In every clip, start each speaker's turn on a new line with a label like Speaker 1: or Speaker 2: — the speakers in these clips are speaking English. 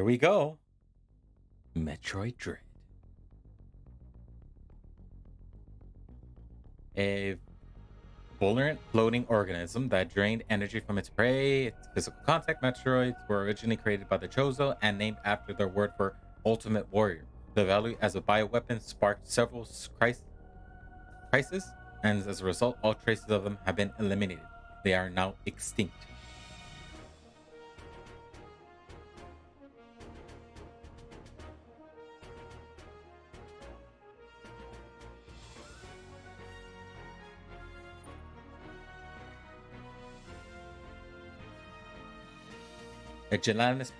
Speaker 1: we go. Metroid Dread. A vulnerant floating organism that drained energy from its prey. Its physical contact Metroids were originally created by the Chozo and named after their word for ultimate warrior. The value as a bioweapon sparked several crises, and as a result, all traces of them have been eliminated. They are now extinct. A gelatinous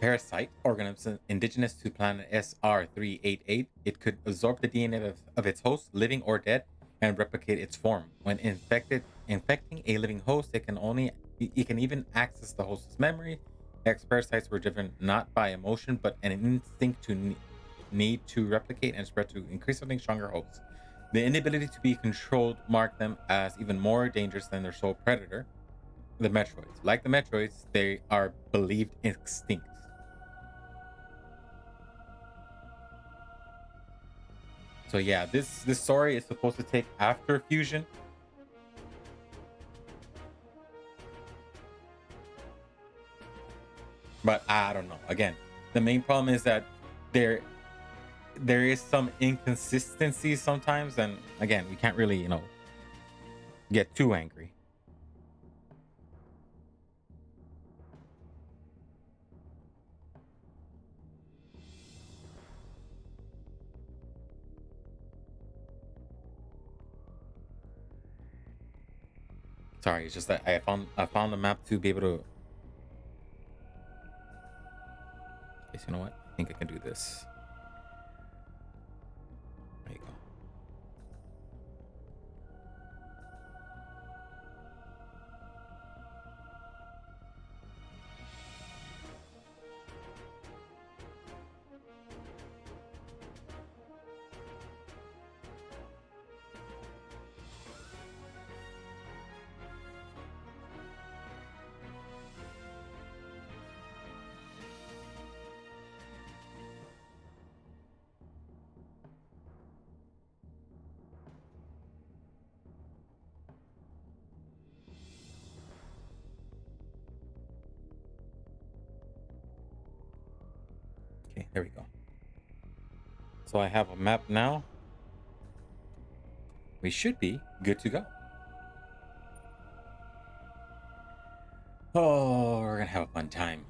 Speaker 1: parasite organism indigenous to planet SR388, it could absorb the DNA of its host, living or dead, and replicate its form. When infecting a living host, it can even access the host's memory. X parasites were driven not by emotion but an instinct to need to replicate and spread to increasingly stronger hosts. The inability to be controlled marked them as even more dangerous than their sole predator, the Metroids. Like the Metroids, they are believed extinct. So yeah, this story is supposed to take after fusion. But I don't know. Again, the main problem is that there there is some inconsistency sometimes, and again, we can't really, get too angry. Sorry, it's just that I found the map to be able to. Yes, you know what? I think I can do this. There you go. Okay, there we go. So I have a map now. We should be good to go. Oh, we're gonna have a fun time.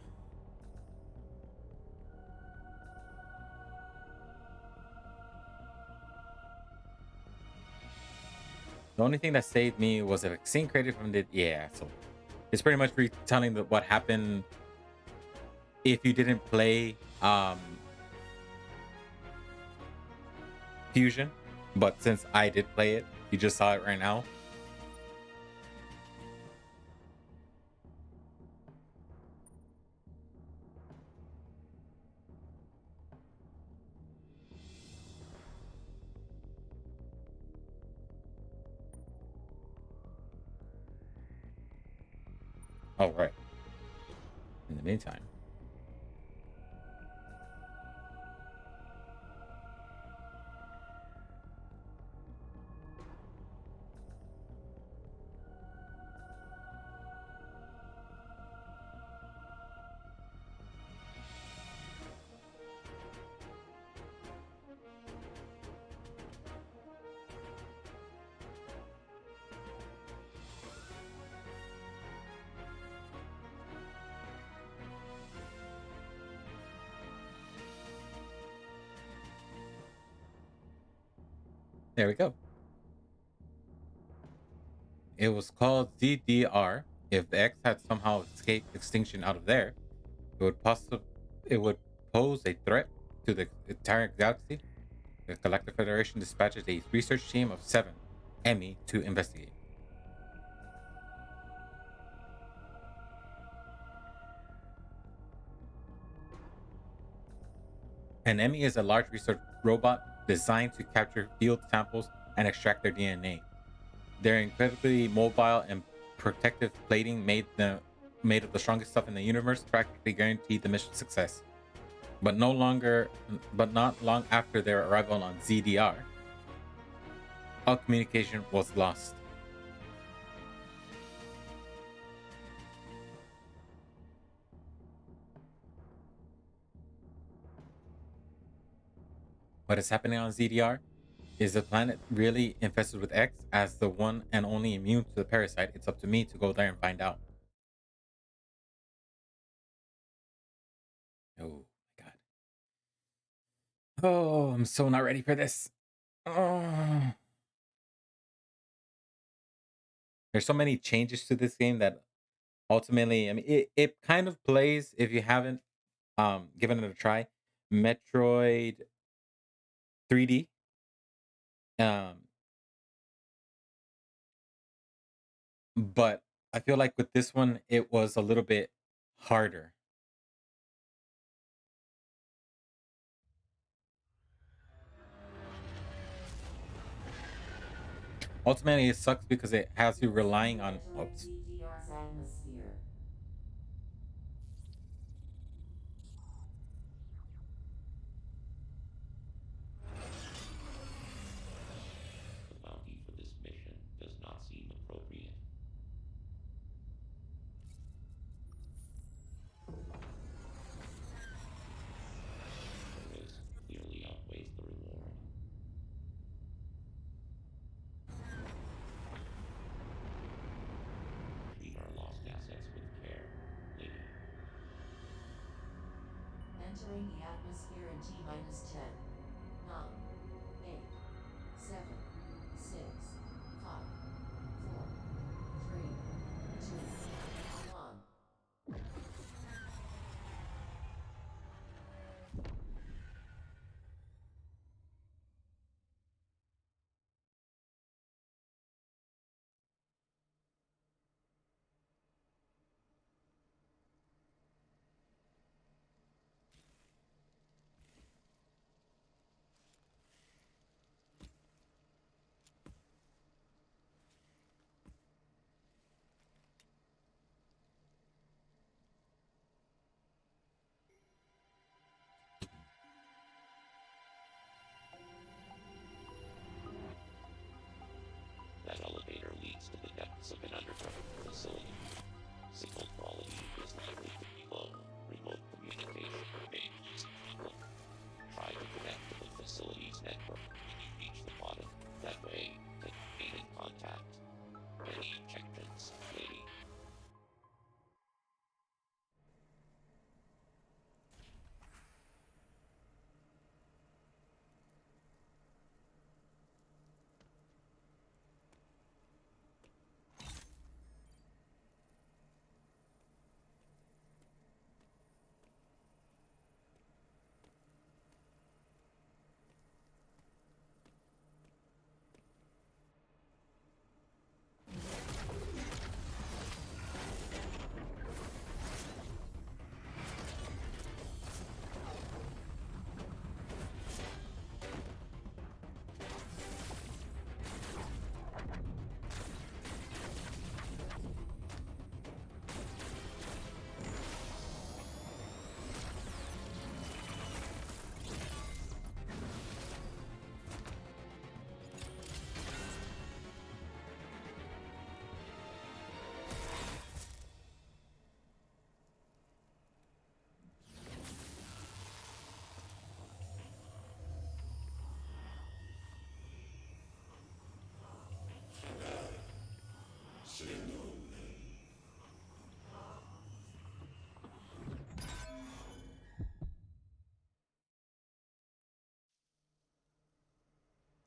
Speaker 1: The only thing that saved me was a vaccine created from the so it's pretty much retelling what happened if you didn't play Fusion, but since I did play it, you just saw it right now. All right. In the meantime, there we go. It was called ZDR. If the X had somehow escaped extinction out of there, it would it would pose a threat to the entire galaxy. The Galactic Federation dispatches a research team of 7 Emmy to investigate. An Emmy is a large research robot designed to capture field samples and extract their DNA. Their incredibly mobile and protective plating made of the strongest stuff in the universe practically guaranteed the mission success. but no longer, but not long after their arrival on ZDR, all communication was lost. What is happening on ZDR? Is the planet really infested with X? As the one and only immune to the parasite, it's up to me to go there and find out. Oh my god. Oh, I'm so not ready for this. Oh. There's so many changes to this game that ultimately, I mean, it kind of plays, if you haven't given it a try, Metroid 3D. Um, but I feel like with this one, it was a little bit harder. Ultimately, it sucks because it has you relying on.
Speaker 2: Metroid
Speaker 1: Oops.
Speaker 2: DDR's atmosphere.
Speaker 3: The bounty for this mission does not seem appropriate. The risk clearly outweighs the reward. Treat our lost assets with care, lady.
Speaker 2: Entering the atmosphere in T minus 10, 9, 8, 7, 6, 5, 4, 3, 2, 1.
Speaker 3: That elevator leads to the depths of an underground facility. Signal quality is likely to be low. Remote communication remains zero. Try to connect to the facility's network when you reach the bottom. That way, they can gain in contact. Any objections, lady?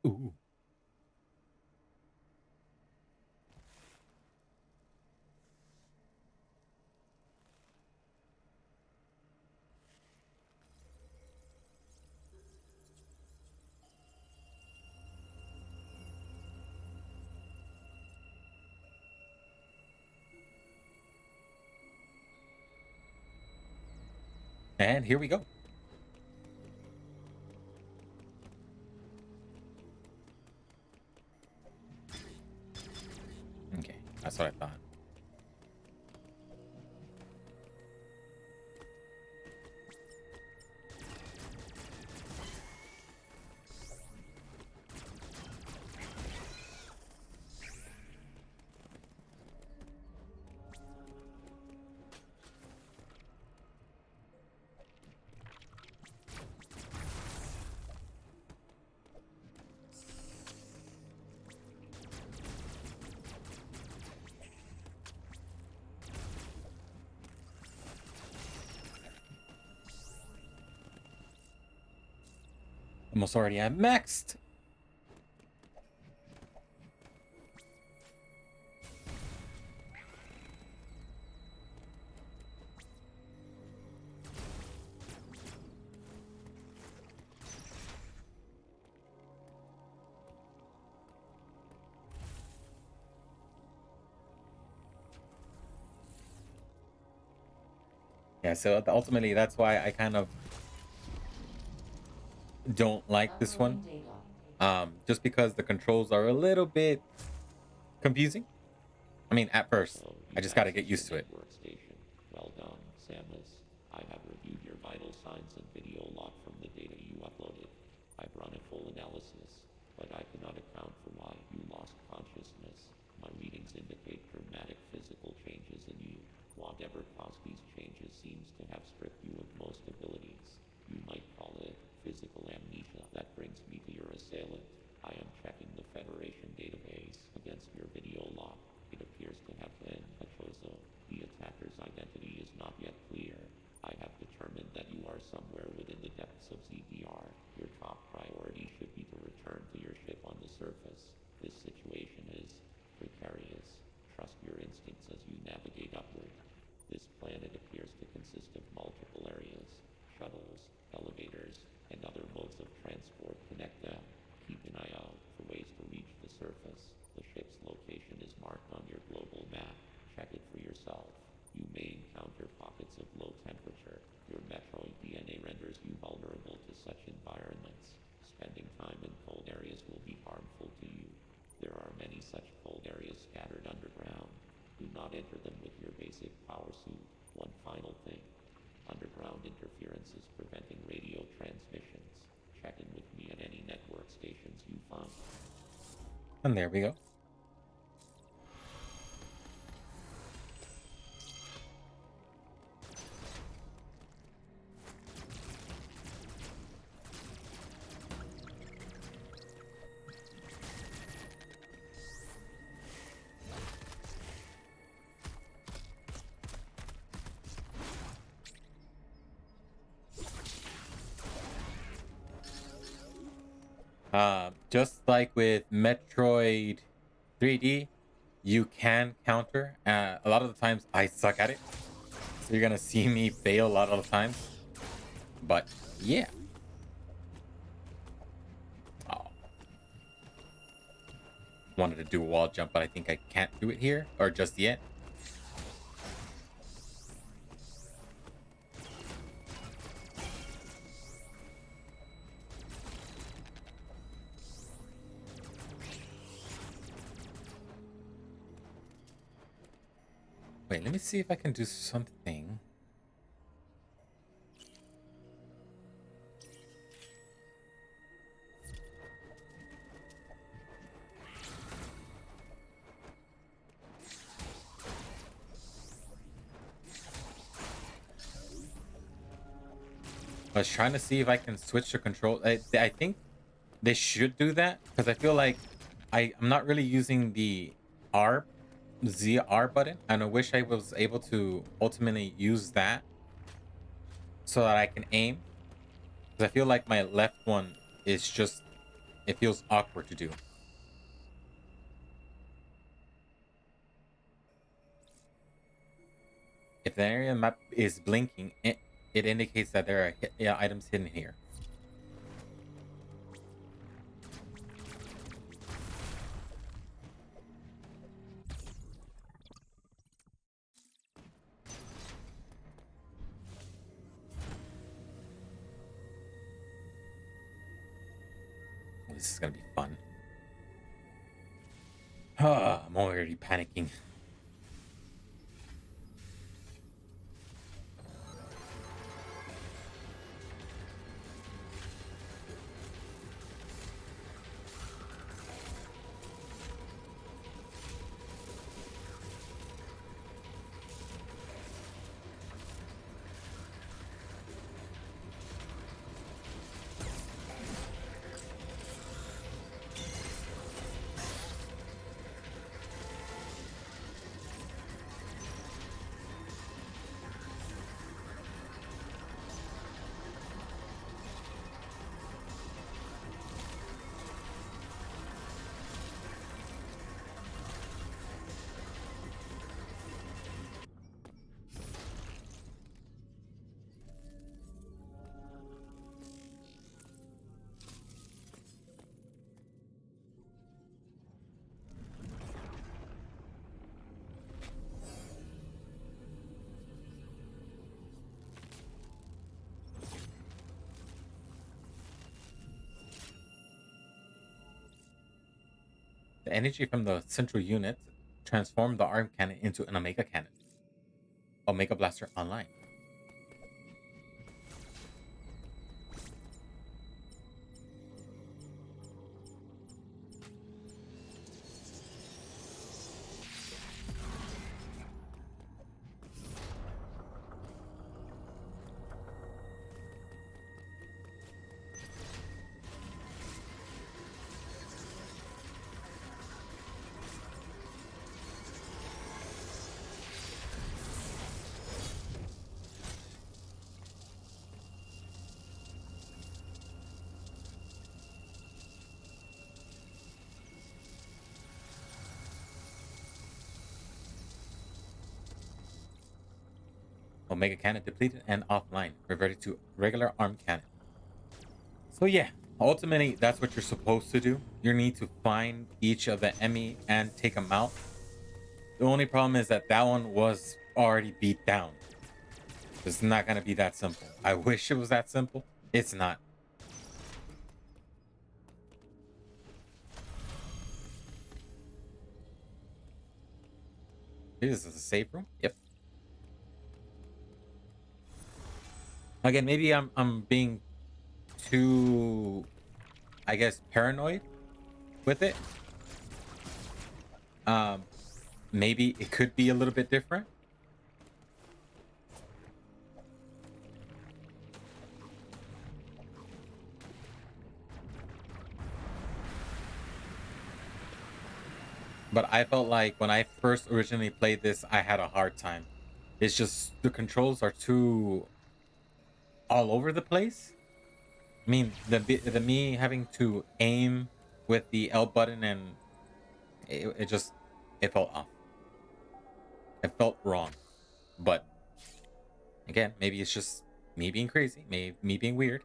Speaker 1: Ooh. And here we go. Okay, that's what I thought. Almost already at maxed. Yeah, so ultimately that's why I kind of don't like this one.
Speaker 2: Uploading data.
Speaker 1: Just because the controls are a little bit confusing. I mean, at first,
Speaker 3: So
Speaker 1: I
Speaker 3: you
Speaker 1: just gotta get
Speaker 3: access the
Speaker 1: used to it.
Speaker 3: network station. Well done, Samus. I have reviewed your vital signs and video log from the data you uploaded. I've run a full analysis, but I cannot account for why you lost consciousness. My readings indicate dramatic physical changes in you. Whatever caused these changes seems to have stripped you of most abilities. You might call it physical amnesia. That brings me to your assailant. I am checking the Federation database against your video log. It appears to have been a Chozo. The attacker's identity is not yet clear. I have determined that you are somewhere within the depths of ZDR. Your top priority should be to return to your ship on the surface. This situation is precarious. Trust your instincts as you navigate upward. This planet appears to consist of multiple areas. Shuttles, elevators, and other modes of transport connect them. Keep an eye out for ways to reach the surface. The ship's location is marked on your global map. Check it for yourself. You may encounter pockets of low temperature. Your Metroid DNA renders you vulnerable to such environments. Spending time in cold areas will be harmful to you. There are many such cold areas scattered underground. Do not enter them with your basic power suit. One final thing. Underground interference is preventing radio transmissions. Check in with me at any network stations you find.
Speaker 1: And there we go. Just like with Metroid 3D, you can counter. A lot of the times I suck at it, so you're gonna see me fail a lot of the times. But yeah. Oh. Wanted to do a wall jump, but I think I can't do it here or just yet. Wait, let me see if I can do something. I was trying to see if I can switch the control. I think they should do that because I feel like I'm not really using the R ZR button, and I wish I was able to ultimately use that so that I can aim. Because I feel like my left one is just, it feels awkward to do. If the area map is blinking, it indicates that there are items hidden here. This is gonna be fun. I'm already panicking. The energy from the central unit transformed the arm cannon into an Omega cannon. Omega Blaster online. Omega cannon depleted and offline, reverted to regular arm cannon. So yeah, ultimately that's what you're supposed to do. You need to find each of the enemy and take them out. The only problem is that that one was already beat down. It's not gonna be that simple. I wish it was that simple. It's not. This is a safe room. Yep. Again, maybe I'm being too, I guess, paranoid with it. Um, maybe it could be a little bit different. But I felt like when I first originally played this, I had a hard time. It's just the controls are too all over the place. I mean, the me having to aim with the L button and it just it felt off. It felt wrong. But again, maybe it's just me being crazy, maybe me being weird.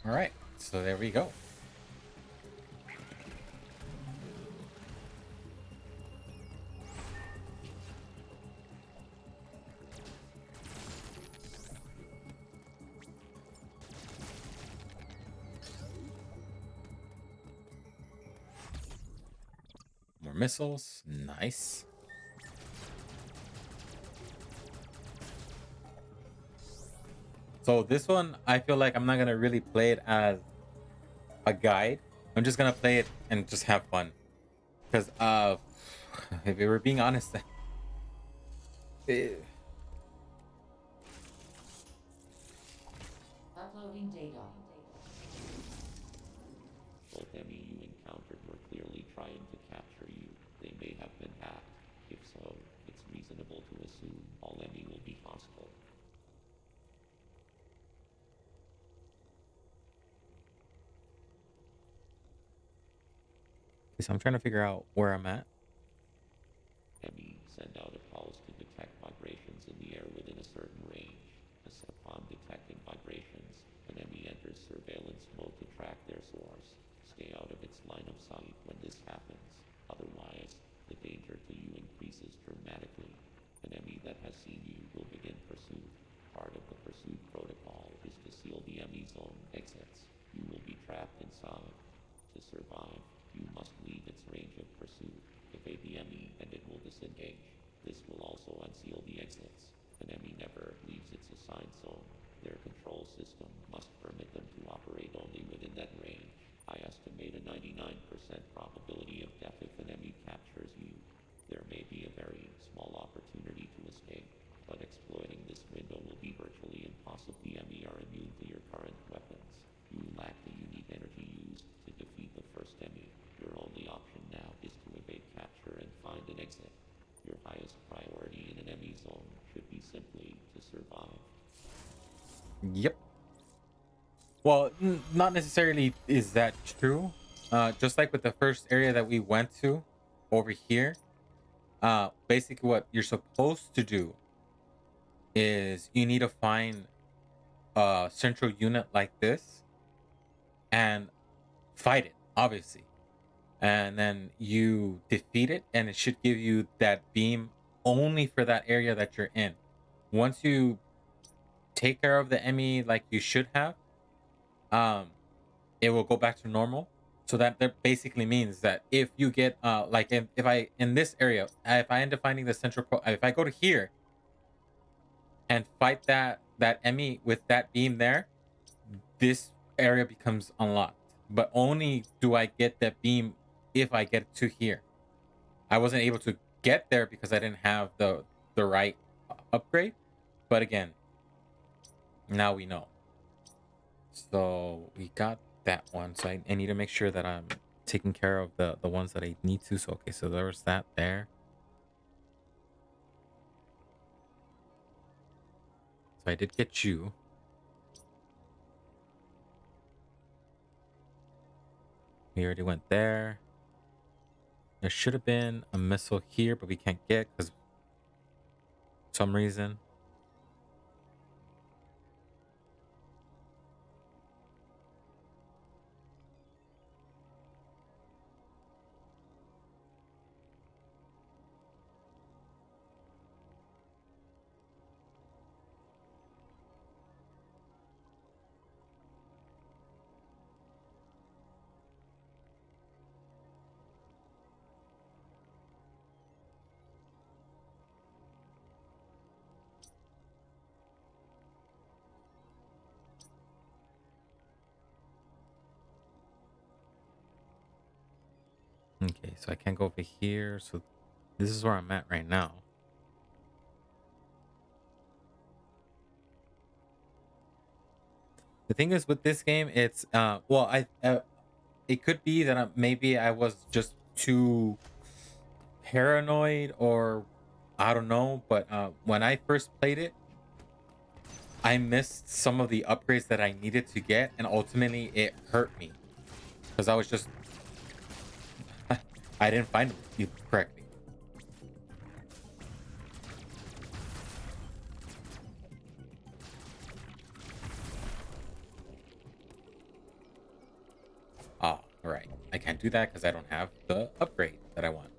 Speaker 1: All right, so there we go. More missiles, nice. So this one, I feel like I'm not gonna really play it as a guide. I'm just gonna play it and just have fun. Because if we were being honest, it,
Speaker 2: Uploading data.
Speaker 3: Both enemy you encountered were clearly trying to capture you. They may have been hacked. If so, it's reasonable to assume all enemy will be hostile.
Speaker 1: so I'm trying to figure out where I'm at.
Speaker 3: Enemy send out a pulse to detect vibrations in the air within a certain range. Upon detecting vibrations, an enemy enters surveillance mode to track their source. Stay out of its line of sight when this happens. Otherwise, the danger to you increases dramatically. An enemy that has seen you will begin pursuit. Part of the pursuit protocol is to seal the enemy zone exits. You will be trapped inside. To survive, you must leave its range of pursuit. Evade the enemy and it will disengage. This will also unseal the exits. An enemy never leaves its assigned zone. Their control system must permit them to operate only within that range. I estimate a 99% probability of death if an enemy captures you. There may be a very small opportunity to escape, but exploiting this window will be virtually impossible. The enemy are immune to your current weapons. You lack the unique energy used to defeat the first enemy. Your only option now is to evade capture and find an exit. Your highest priority in an enemy zone should be simply to survive.
Speaker 1: Yep. Well, not necessarily is that true. Just like with the first area that we went to over here, basically what you're supposed to do is you need to find a central unit like this and fight it, obviously. And then you defeat it, and it should give you that beam only for that area that you're in. Once you take care of the enemy like you should have, um, it will go back to normal. So that basically means that if you get like if I in this area, if I end up finding the if I go to here and fight that enemy with that beam there, this area becomes unlocked. But only do I get that beam if I get to here. I wasn't able to get there because I didn't have the right upgrade. But again, now we know. So we got that one. So I need to make sure that I'm taking care of the ones that I need to. So okay, so there was that there. So I did get you. We already went there. There should have been a missile here, but we can't get because some reason. Okay, so I can't go over here. So this is where I'm at right now. The thing is with this game, it's well, it could be that maybe I was just too paranoid, or I don't know. But when I first played it, I missed some of the upgrades that I needed to get, and ultimately it hurt me because I was just I didn't find it correctly. Ah, all right. I can't do that because I don't have the upgrade that I want.